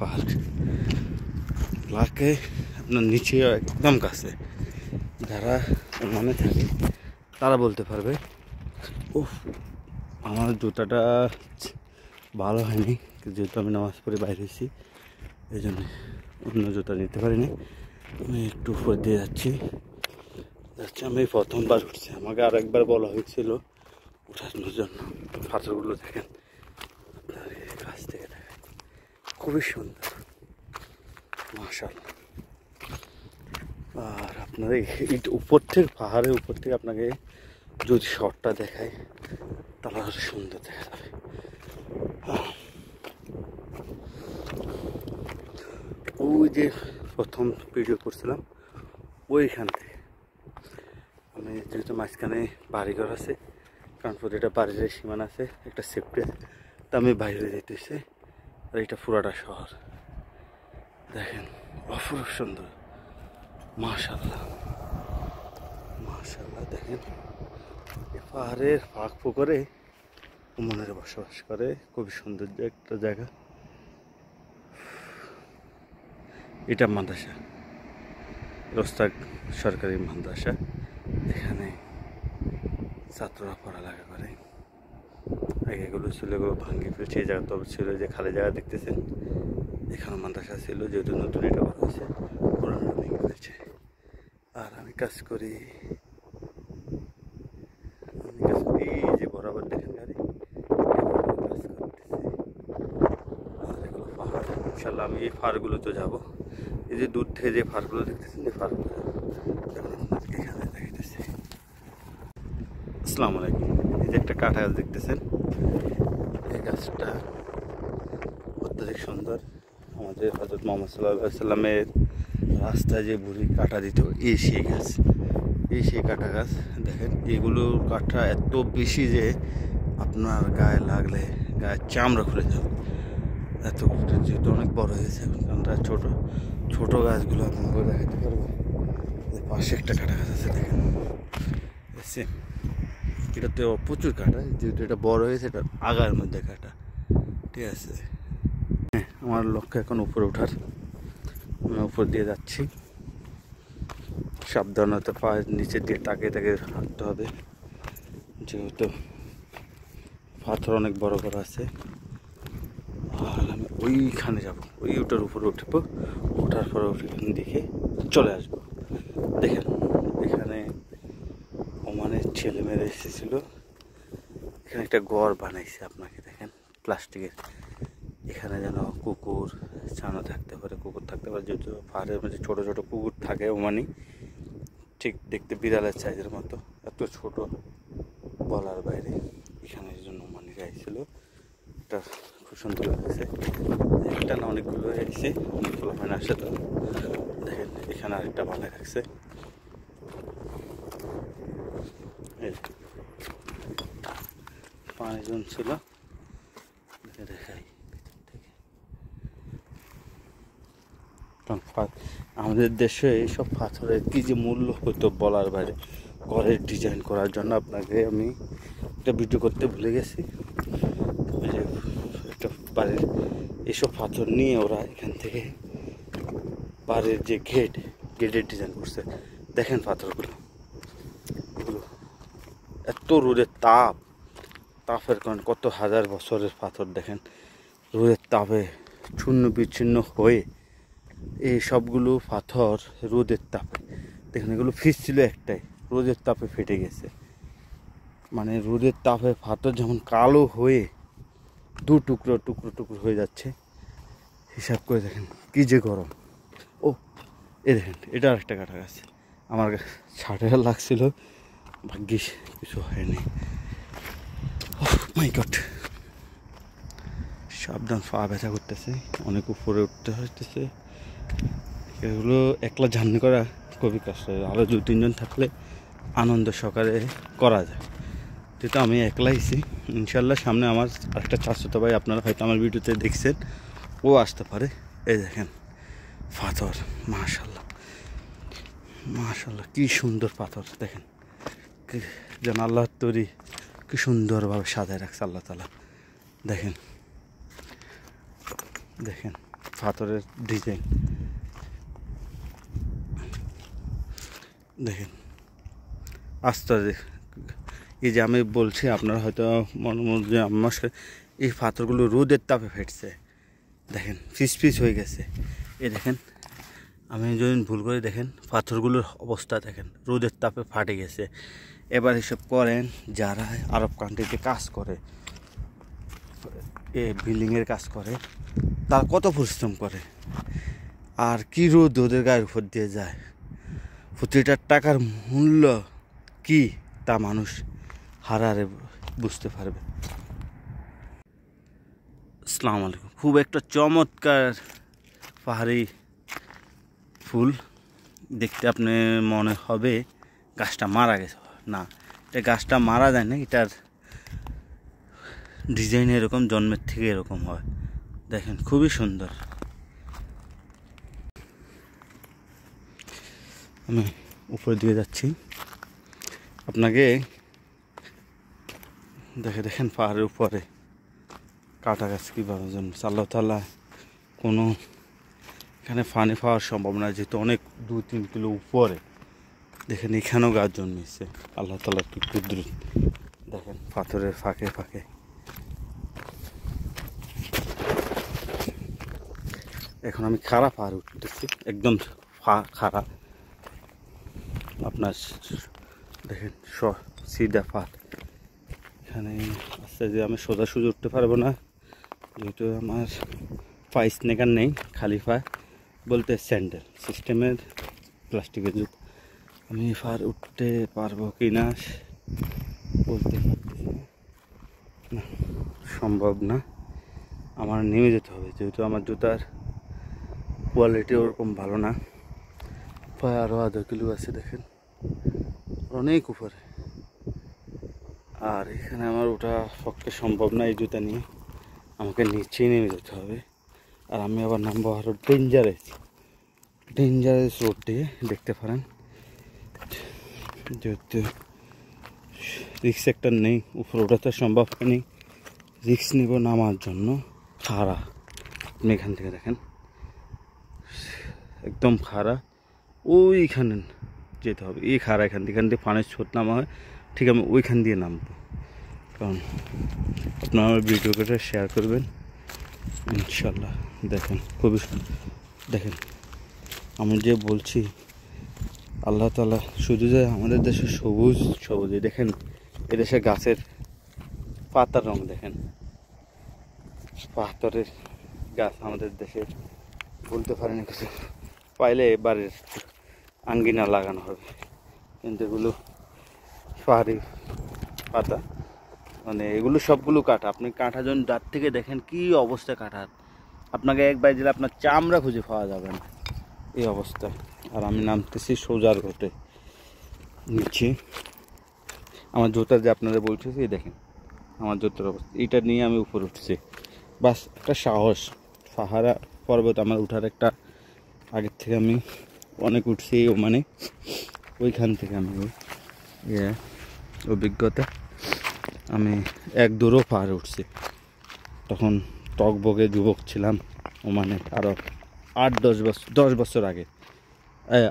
পাহাড় লাগে আপনার নিচে একদম কাছে। যারা মনে থাকে তারা বলতে পারবে। ও আমার জুতাটা ভালো হয়নি, যেহেতু আমি নামাজ পড়ে বাইরে এসেছি, এই জন্য অন্য জুতা নিতে পারিনি। আমি একটু উপর দিয়ে যাচ্ছি। আমি প্রথমবার উঠছি, আমাকে আরেকবার বলা হয়েছিল উঠানোর জন্য। পাথরগুলো দেখেন, কাছ থেকে দেখেন, খুবই সুন্দর মাশাআল্লাহ। আর আপনার এই উপর থেকে, পাহাড়ের উপর থেকে আপনাকে যদি শটটা দেখায় তাহলে আরো সুন্দর দেখা যাবে। ওই যে প্রথম ভিডিও করছিলাম ওইখান থেকে আমি, যেহেতু মাঝখানে বাড়িঘর আছে, কারণ প্রতিটা বাড়ির সীমানা আছে একটা সেফটি, তা আমি বাইরে যেতেছি। আর এটা পুরাটা শহর দেখেন, অপরূপ সুন্দর মাশাআল্লাহ মাশাআল্লাহ। দেখেন পাহাড়ের ফাঁক পুকুরে মনের বসবাস করে, খুবই সৌন্দর্য একটা জায়গা। এটা মাদ্রাসা, রোস্তাক সরকারি মাদ্রাসা। এখানে ছাত্ররা পড়ালেখা করে। আগে এগুলো ছিল, এগুলো ভাঙিয়ে ফেলছে। এই জায়গা তো ছিল যে খালি জায়গা দেখতেছেন, এখানে মাদ্রাসা ছিল, যেহেতু নতুন এটা করা হয়েছে, পুরানো ভেঙে ফেলছে। আর আমি কাজ করি যে বরাবর দেখেন গাড়ি কাজ করতেছে। আর এগুলো পাহাড়, ইনশাল্লাহ আমি এই পাহাড়গুলোতে যাবো। এই যে দূর থেকে যে পাহাড়গুলো দেখতেছেন, এই পাহাড়গুলো এখানে দেখতেছি। আসসালামু আলাইকুম। এই যে একটা কাঁঠা গাছ দেখতেছেন, এই গাছটা অত্যধিক সুন্দর। আমাদের হযরত মুহাম্মদ সাল্লাল্লাহু আলাইহি সাল্লামের রাস্তায় যে বুড়ি কাঁটা দিত, এই সেই গাছ, এই সেই কাঁটা গাছ। দেখেন এগুলো কাঁটা এত বেশি যে আপনার গায়ে লাগলে গায়ের চামড়া খুলে যাবে। এত, যেহেতু অনেক বড় হয়েছে এখন, কারণ ছোট ছোট গাছগুলো আপনাকে দেখাতে পারবো। পাশে একটা কাঁটা গাছ আছে দেখেন, এটাতে প্রচুর কাঁটা, যেহেতু এটা বড় হয়েছে, এটা আগার মধ্যে কাঁটা। ঠিক আছে, হ্যাঁ, আমার লক্ষ্য এখন উপরে ওঠার। আমি উপর দিয়ে যাচ্ছি, সাবধানতা, পায়ের নিচের দিয়ে তাকিয়ে তাকিয়ে হাঁটতে হবে, যেহেতু পাথর অনেক বড় বড় আছে। আর আমি ওইখানে যাবো, ওইটার উপরে উঠবো, ওঠার পরে ওইখান দিকে চলে আসবো। দেখেন এখানে ওমানের ছেলেমেয়েরা এসেছিল, এখানে একটা ঘর বানাইছে আপনাকে দেখেন প্লাস্টিকের। এখানে যেন কুকুর ছানা থাকতে পারে, কুকুর থাকতে পারে, যেহেতু পাহাড়ের মধ্যে ছোটো ছোটো কুকুর থাকে ওমানি, ঠিক দেখতে বিড়ালের সাইজের মতো, এত ছোট বলার বাইরে। এখানে এই জন্য ওমানিরা এসেছিল, এটা খুব সুন্দর লাগছে। একটা না অনেকগুলো এসেছে, অনেকগুলো মানে আসে। তো দেখেন এখানে আরেকটা বানায় রাখছে, পাঁচজন ছিল। দেখাই আমাদের দেশে এইসব পাথরের কি যে মূল্য হতো বলার বাইরে। ঘরের ডিজাইন করার জন্য আপনাকে আমি একটা ভিডিও করতে ভুলে গেছি, যে একটা বাড়ির এইসব পাথর নিয়ে ওরা এখান থেকে বাড়ির যে গেটের ডিজাইন করছে। দেখেন পাথরগুলো, এগুলো এত রোদের তাপের কারণে, কত হাজার বছরের পাথর দেখেন, রোদের তাপে চূর্ণ বিচ্ছিন্ন হয়ে এই সবগুলো পাথর রোদের তাপে দেখেন, এগুলো ফিস ছিল একটাই, রোদের তাপে ফেটে গেছে। মানে রোদের তাপে পাথর যেমন কালো হয়ে দু টুকরো টুকরো টুকরো হয়ে যাচ্ছে, হিসাব করে দেখেন কি যে গরম। ও এ দেখেন, এটা আরেকটা কাটা গাছ, আমার ছাটে লাগছিল, ভাগ্যিস কিছু হয়নি। মাই গড, সাবধান, পা ব্যথা করতেছে, অনেক উপরে উঠতে হইতেছে। এগুলো একলা জার্নি করা খুবই কষ্ট, আরও 2-3 জন থাকলে আনন্দ সহকারে করা যায়। যেহেতু আমি একলাইছি, ইনশাল্লাহ সামনে আমার আরেকটা চাচাতো ভাই, আপনারা হয়তো আমার ভিডিওতে দেখছেন, ও আসতে পারে। এই দেখেন পাথর, মাশাল্লাহ মাশাল্লাহ, কি সুন্দর পাথর দেখেন, যেন আল্লাহর তৈরি, কি সুন্দরভাবে সাজায় রাখছে আল্লাহ তাআলা। দেখেন দেখেন পাথরের ডিজাইন দেখেন। আস্তে এই যে আমি বলছি আপনারা হয়তো মনে মধ্যে আমার এই পাথরগুলো রোদের তাপে ফেটছে, দেখেন পিস পিস হয়ে গেছে। এই দেখেন আমি যদি ভুল করে দেখেন পাথরগুলোর অবস্থা দেখেন, রোদের তাপে ফাটে গেছে। এবার এসব করেন যারা আরব কান্ট্রিতে কাজ করে, এ বিল্ডিংয়ের কাজ করে, তারা কত পরিশ্রম করে আর কি রোদ ওদের গায়ের উপর দিয়ে যায়, প্রতিটা টাকার মূল্য কি তা মানুষ হারারে বুঝতে পারবে। আসসালামু আলাইকুম। খুব একটা চমৎকার পাহাড়ি ফুল দেখতে আপনি মনে হবে গাছটা মারা গেছে, না, এটা গাছটা মারা যায় না, এটার ডিজাইন এরকম জন্মের থেকে এরকম হয়। দেখেন খুবই সুন্দর। আমি উপরের দিকে যাচ্ছি, আপনাকে দেখেন পাহাড়ের উপরে কাটা গাছ কীভাবে জন্মেছে। আল্লাহ তাআলা কোনো এখানে পানি পাওয়ার সম্ভাবনা, যেহেতু অনেক 2-3 কিলো উপরে, দেখেন এখানেও গাছ জন্মেছে। আল্লাহ তাআলা কি কুদরত, দেখেন পাথরের ফাঁকে ফাঁকে। এখন আমি খাড়া পাহাড় উঠতেছি, একদম খাড়া, আপনার দেখেন সিধা পাহাড়। এখানে আস্তে যে আমি সোজাসুজি উঠতে পারবো না, যেহেতু আমার পায়ে স্নেকার নেই, খালি পা বলতে স্যান্ডেল সিস্টেমের প্লাস্টিকের জুতো। আমি পাহাড় উঠতে পারবো কি না বলতে পারতেছি না, সম্ভব না, আমার নেমে যেতে হবে, যেহেতু আমার জুতার কোয়ালিটি ওরকম ভালো না। প্রায় আরও আধা কিলো আছে, দেখেন অনেক উপরে। আর এখানে আমার ওটা পক্ষে সম্ভব না, এই জুতা নিয়ে আমাকে নিচেই নেমে যেতে হবে। আর আমি আবার নামবো আরও ডেঞ্জারাস রোড দিয়ে, দেখতে পারেন, যেহেতু রিক্স একটা নেই, উপরে ওঠাতে সম্ভব নেই, রিক্স নিব নামার জন্য। খাড়া, আপনি এখান থেকে দেখেন একদম খাড়া, ওইখানে যেতে হবে, এই খাড়া এখান দিয়ে পানির স্রোত নামা হয়, ঠিক আমি ওইখান দিয়ে নামবো। কারণ আপনারা আমার ভিডিওটা শেয়ার করবেন ইনশাল্লাহ। দেখেন খুবই দেখেন, আমি যে বলছি আল্লাহ তাআলা শুধু যে আমাদের দেশে সবুজ, দেখেন এদেশে গাছের পাতার রং দেখেন, পাথরের গাছ আমাদের দেশে বলতে পারেনি কিছু, পাইলে বাড়ির আঙ্গিনা লাগানো হবে, কিন্তু এগুলো পাহাড়ি পাতা, মানে এগুলো সবগুলো কাটা। আপনি কাঁটা যখন দাঁত থেকে দেখেন কি অবস্থা কাটার, আপনাকে একবার দিলে আপনার চামড়া খুঁজে পাওয়া যাবে না, এই অবস্থা। আর আমি নামতেছি সোজা রোডে নিচে। আমার জুতার যে আপনাদের বলতেছি, দেখেন আমার জুতার অবস্থা, এটা নিয়ে আমি উপরে উঠছি, বাস একটা সাহস। পাহাড়া পর্বত আমার উঠার একটা আগের থেকে আমি অনেক উঠছি, মানে ওইখান থেকে আমি অভিজ্ঞতা, আমি 1-2 পাহাড়ে উঠছি। তখন টকবগে যুবক ছিলাম ওমানে, আরও 10 বছর আগে,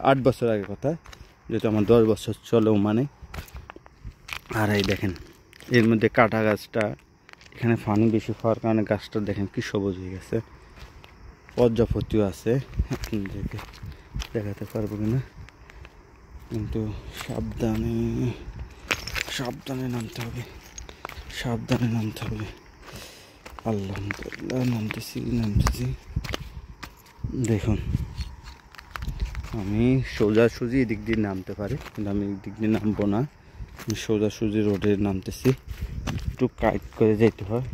8 বছর আগে কথা, যেহেতু আমার 10 বছর চলে ওমানে। আর এই দেখেন এর মধ্যে কাটা গাছটা, এখানে পানি বেশি পাওয়ার কারণে গাছটা দেখেন কি সবুজ হয়ে গেছে, প্রজাপতিও আছে, দেখাতে পারবো কিনা, কিন্তু সাবধানে নামতে হবে, আলহামদুলিল্লাহ নামতেছি। দেখুন আমি সোজাসুজি এদিক দিয়ে নামতে পারি, কিন্তু আমি এদিক দিয়ে নামবো না, আমি সোজাসুজি রোডে নামতেছি, একটু কাইট করে যেতে হয়।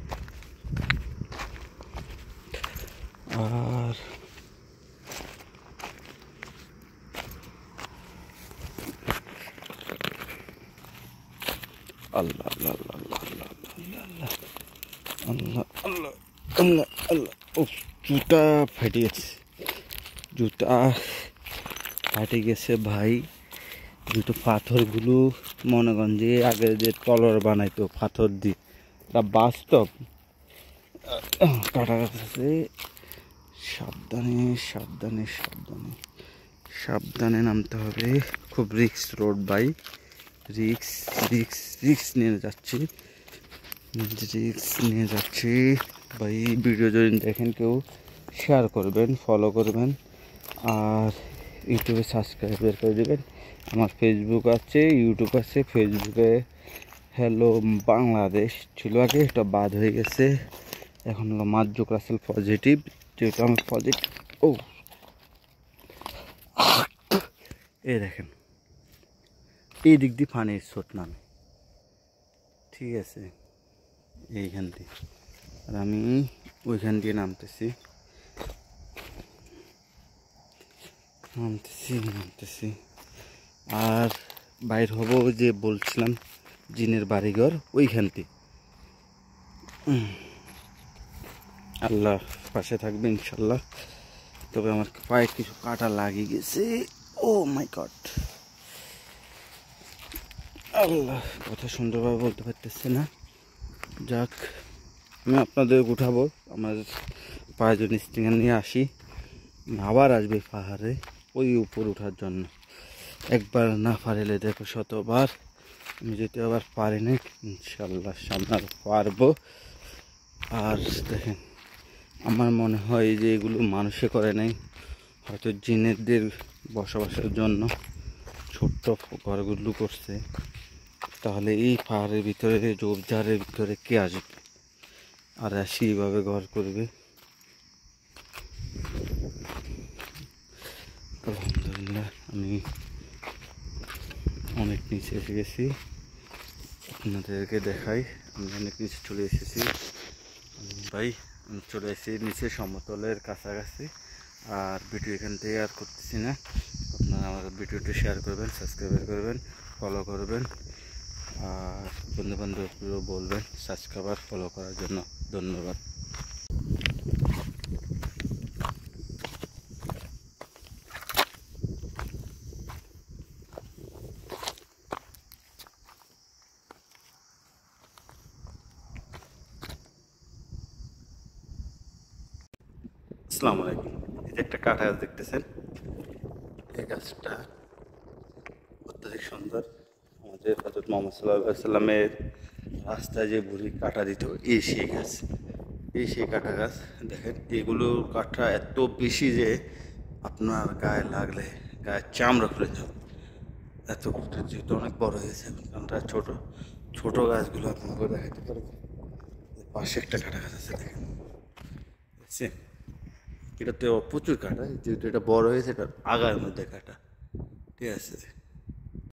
আর আল্লাহ আল্লাহ আল্লাহ আল্লাহ আল্লাহ আল্লাহ আল্লাহ আল্লাহ আল্লাহ আল্লাহ। ও জুতা ফাটে গেছে ভাই। জুতো পাথরগুলো মনে করেন যে আগে যে তলোয়ার বানাইতো পাথর দিয়ে, তা বাস্তব কাটা গেছে, সাবধানে সাবধানে সাবধানে সাবধানে নামতে হবে। খুব রিক্স রোড ভাই, রিক্স রিক্স রিক্স নিয়ে যাচ্ছি, রিক্স নিয়ে যাচ্ছি ভাই। ভিডিও যদি দেখেন কেউ শেয়ার করবেন, ফলো করবেন, আর ইউটিউবে সাবস্ক্রাইব করে দেবেন। আমার ফেসবুক আছে, ইউটিউব আছে। ফেসবুকে হ্যালো বাংলাদেশ ছিল আগে, এটা বাদ হয়ে গেছে। এখন হলো মাজ্জুক রাসেল পজিটিভ, যেহেতু আমি পজিটিভ। ও এই দেখেন, এই দিক দিয়ে পানির স্রোত নামে, ঠিক আছে, এইখান দিয়ে। আর আমি ওইখান দিয়ে নামতেছি নামতেছি নামতেছি। আর বাইর হব যে বলছিলাম জিনের বাড়িঘর, ওইখান থেকে। আল্লাহ পাশে থাকবে ইনশাল্লাহ। তবে আমার পায়ে কিছু কাটা লাগিয়ে গেছে। ও মাই গড, আল্লাহ, কথা সুন্দরভাবে বলতে পারতেছে না। যাক, আমি আপনাদের উঠাবো, আমার পায়ে যদি স্টিঙ্গার নিয়ে আসি, আবার আসবে পাহাড়ে ওই উপর ওঠার জন্য। একবার না পারলে দেখো শতবার। আমি যেতে আবার পারি না, ইনশাল্লাহ সামনে আর পারবো। আর দেখেন, আমার মনে হয় যে এগুলো মানুষে করে নাই, হয়তো জিনেদের বসবাসের জন্য ছোট্ট ঘরগুলো করছে। তাহলে এই পাহাড়ের ভিতরে, ঝোপঝাড়ের ভিতরে কে আসবে আর সেইভাবে ঘর করবে? আলহামদুলিল্লাহ, আমি অনেক নিচে এসে গেছি, আপনাদেরকে দেখাই। আমি অনেক নিচে চলে এসেছি ভাই, আমি চলে এসেছি নিচে সমতলের কাছাকাছি। আর ভিডিও এখান থেকে আর করতেছি না। আপনারা আমার ভিডিওটি শেয়ার করবেন, সাবস্ক্রাইব করবেন, ফলো করবেন, আর বন্ধুবান্ধবগুলো বলবেন সাবস্ক্রাইব আর ফলো করার জন্য। ধন্যবাদ। আসসালামু আলাইকুম। এই যে একটা কাঁঠা গাছ দেখতেছেন, এই গাছটা অত্যধিক সুন্দর। আমাদের হযরত মুহাম্মদ সাল্লাল্লাহু আলাইহি সাল্লামের রাস্তায় যে বুড়ি কাঁটা দিত, এই সেই গাছ, এই সেই কাঁটা গাছ। দেখেন, এগুলো কাঁটা এত বেশি যে আপনার গায়ে লাগলে গায়ের চামড়া খুলে যাবে। এত যেহেতু অনেক বড় হয়েছে, কারণটা ছোট ছোট গাছগুলো আপনাকে দেখাতে পারবো। পাশে একটা কাঁটা গাছ আছে, দেখেন, দেখছেন? এটাতে প্রচুর কাঁটা, যেহেতু এটা বড় হয়েছে, এটার আগার মধ্যে কাঁটা, ঠিক আছে।